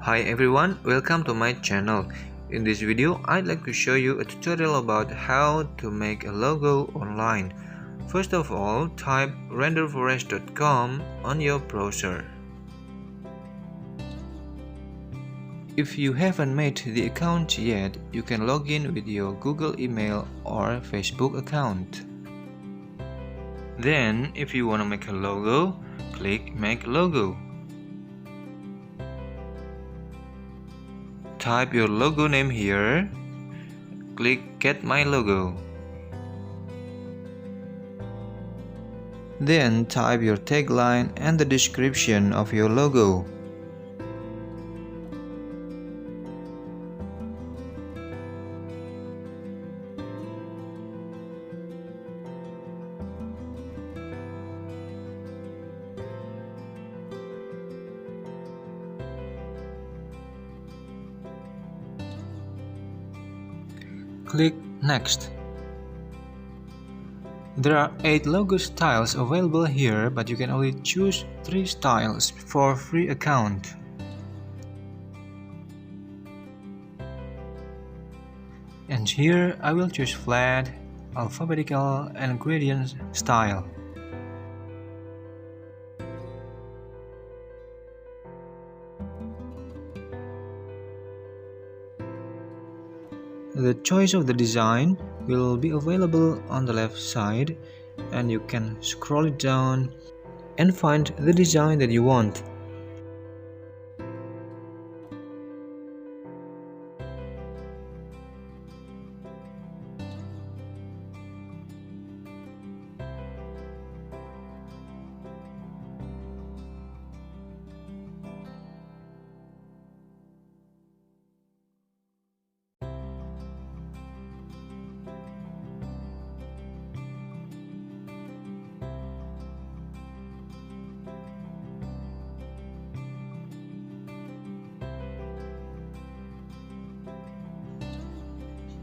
Hi everyone, welcome to my channel. In this video, I'd like to show you a tutorial about how to make a logo online. First of all, type renderforest.com on your browser. If you haven't made the account yet, you can log in with your Google email or Facebook account. Then, if you want to make a logo, click Make Logo. Type your logo name here. Click Get My Logo. Then type your tagline and the description of your logo. Click Next. There are 8 logo styles available here, but you can only choose 3 styles for free account. And here I will choose flat, alphabetical and gradient style. The choice of the design will be available on the left side, and you can scroll it down and find the design that you want.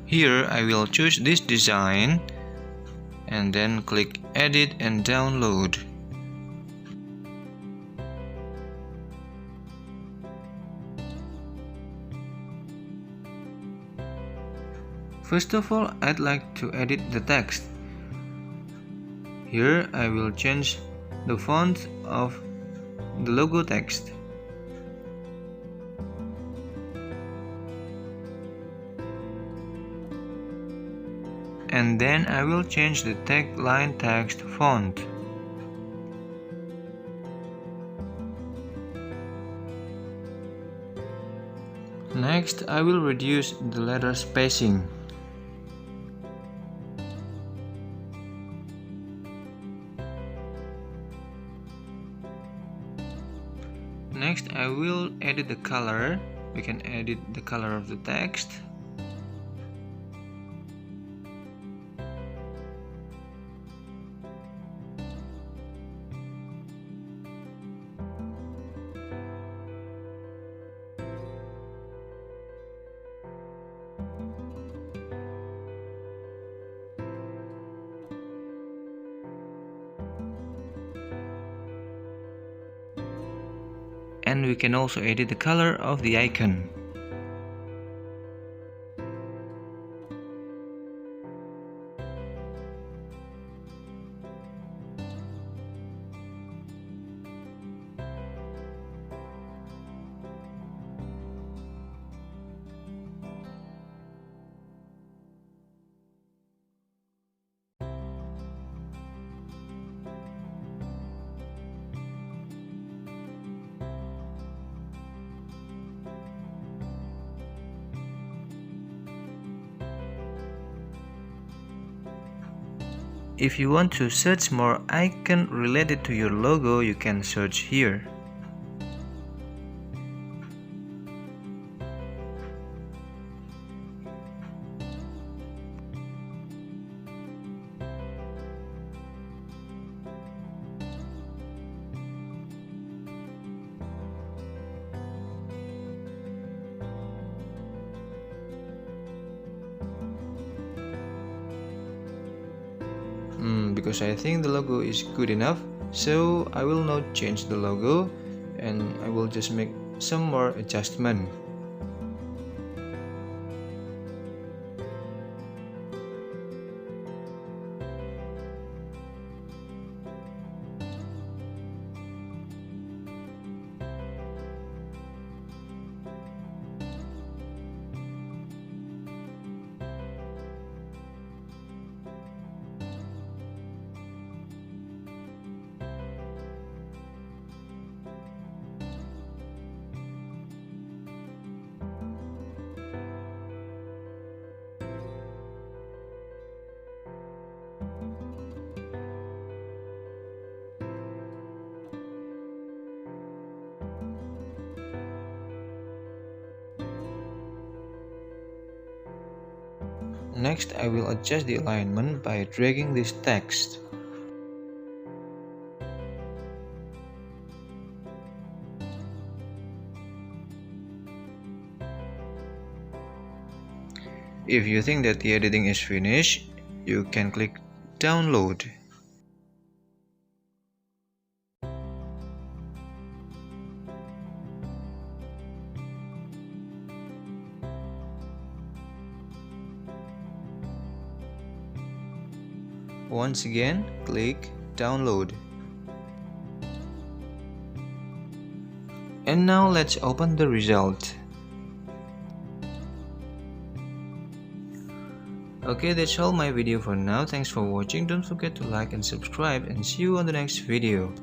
Here I will choose this design and then click Edit and Download. First of all, I'd like to edit the text. Here I will change the font of the logo text. And then I will change the tagline text font. Next, I will reduce the letter spacing. Next, I will edit the color. We can edit the color of the text. And we can also edit the color of the icon. If you want to search more icons related to your logo, you can search here. Because I think the logo is good enough, so I will not change the logo and I will just make some more adjustment. Next, I will adjust the alignment by dragging this text. If you think that the editing is finished, you can click download. Once again, click download. And now let's open the result. Okay, that's all my video for now. Thanks for watching. Don't forget to like and subscribe, and see you on the next video.